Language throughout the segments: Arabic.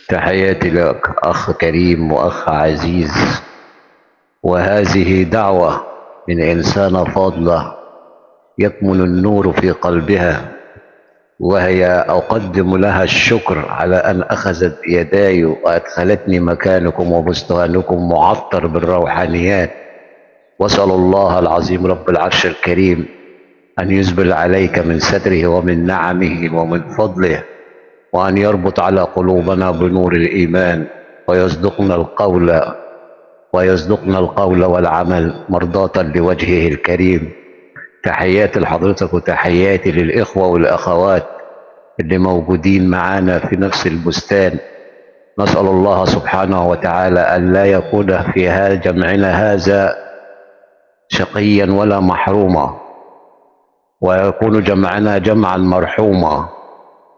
تحياتي لك أخ كريم وأخ عزيز، وهذه دعوة من إنسانة فاضلة يكمن النور في قلبها، وهي أقدم لها الشكر على أن أخذت بيداي وأدخلتني مكانكم وبستانكم معطر بالروحانيات. وأسأل الله العظيم رب العرش الكريم أن يسبل عليك من ستره ومن نعمه ومن فضله، وأن يربط على قلوبنا بنور الإيمان، ويصدقنا القول والعمل مرضاة لوجهه الكريم. تحياتي لحضرتك وتحياتي للإخوة والأخوات اللي موجودين معانا في نفس البستان. نسأل الله سبحانه وتعالى أن لا يكون في هذا جمعنا هذا شقيا ولا محروما، ويكون جمعنا جمعا مرحوما،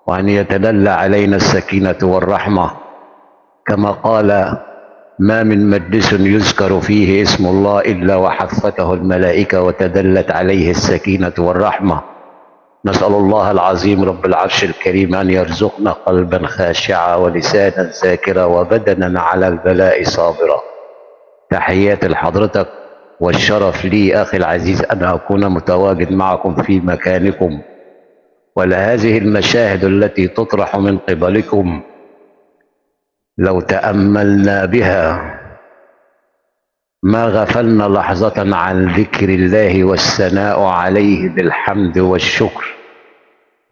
وأن يتدلى علينا السكينة والرحمة، كما قال: ما من مجلس يذكر فيه اسم الله إلا وحفته الملائكة وتدلت عليه السكينة والرحمة. نسأل الله العظيم رب العرش الكريم أن يرزقنا قلبا خاشعا ولسانا ذاكرا وبدنا على البلاء صابرا. تحياتي لحضرتك، والشرف لي أخي العزيز أن أكون متواجد معكم في مكانكم. ولهذه المشاهد التي تطرح من قبلكم لو تأملنا بها ما غفلنا لحظة عن ذكر الله والثناء عليه بالحمد والشكر،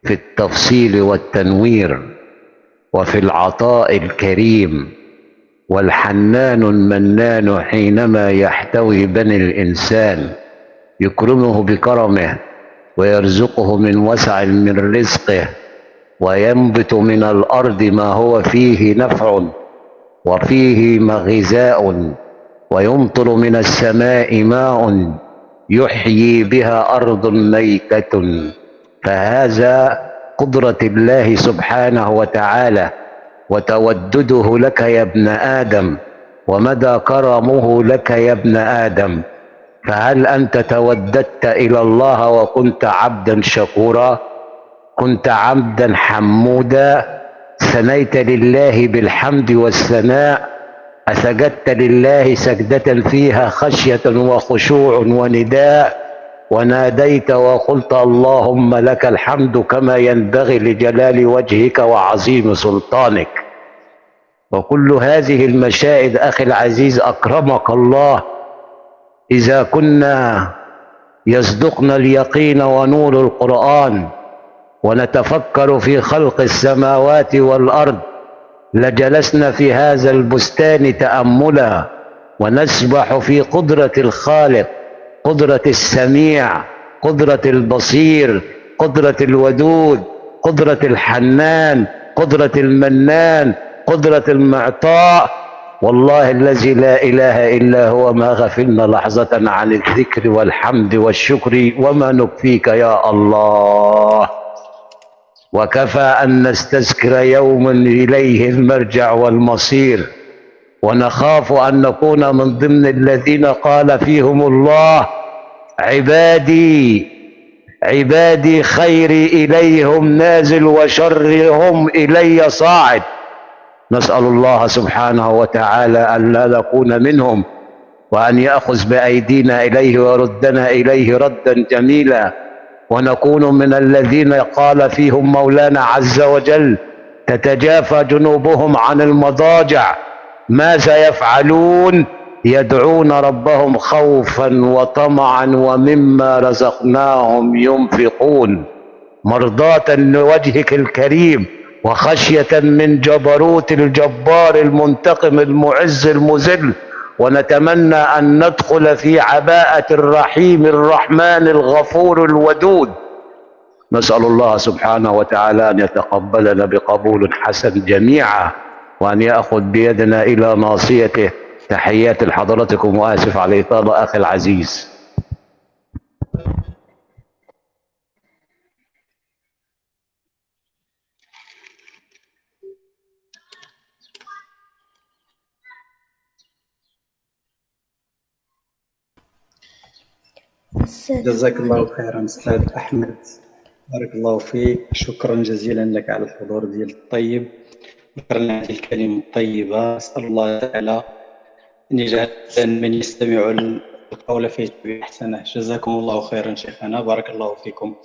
في التفصيل والتنوير، وفي العطاء الكريم والحنان المنان، حينما يحتوي بني الإنسان يكرمه بكرمه ويرزقه من وسع من رزقه، وينبت من الأرض ما هو فيه نفع وفيه غذاء، ويمطر من السماء ماء يحيي بها أرض ميتة. فهذا قدرة الله سبحانه وتعالى وتودده لك يا ابن آدم، ومدى كرمه لك يا ابن آدم. فهل أنت توددت إلى الله وكنت عبدا شكورا؟ كنت عبدا حمودا؟ ثنيت لله بالحمد والثناء؟ أسجدت لله سجدة فيها خشية وخشوع ونداء، وناديت وقلت اللهم لك الحمد كما ينبغي لجلال وجهك وعظيم سلطانك؟ وكل هذه المشاهد أخي العزيز أكرمك الله، إذا كنا يصدقنا اليقين ونور القرآن ونتفكر في خلق السماوات والأرض لجلسنا في هذا البستان تأملا، ونسبح في قدرة الخالق، قدرة السميع، قدرة البصير، قدرة الودود، قدرة الحنان، قدرة المنان، قدرة المعطاء. والله الذي لا إله إلا هو ما غفلنا لحظة عن الذكر والحمد والشكر وما نكفيك يا الله. وكفى أن نستذكر يوما إليه المرجع والمصير، ونخاف أن نكون من ضمن الذين قال فيهم الله: عبادي خيري إليهم نازل وشرهم إلي صاعد. نسأل الله سبحانه وتعالى أن لا نكون منهم، وأن يأخذ بأيدينا إليه ويردنا إليه ردا جميلا، ونكون من الذين قال فيهم مولانا عز وجل: تتجافى جنوبهم عن المضاجع. ماذا يفعلون؟ يدعون ربهم خوفا وطمعا ومما رزقناهم ينفقون، مرضاة لوجهك الكريم وخشية من جبروت الجبار المنتقم المعز المذل. ونتمنى أن ندخل في عباءة الرحيم الرحمن الغفور الودود. نسأل الله سبحانه وتعالى أن يتقبلنا بقبول حسن جميعا، وأن يأخذ بيدنا إلى ناصيته. تحيات لحضراتكم، وآسف على الإطالة أخي العزيز. جزاك الله خيرا أستاذ أحمد، بارك الله فيك، شكرا جزيلا لك على الحضور ديال الطيب. ذكرنا هذه الكلمة الطيبة. أسأل الله تعالى أن يجعل من يستمع القول فيتبع أحسنه. جزاكم الله خيرا شيخنا، بارك الله فيكم.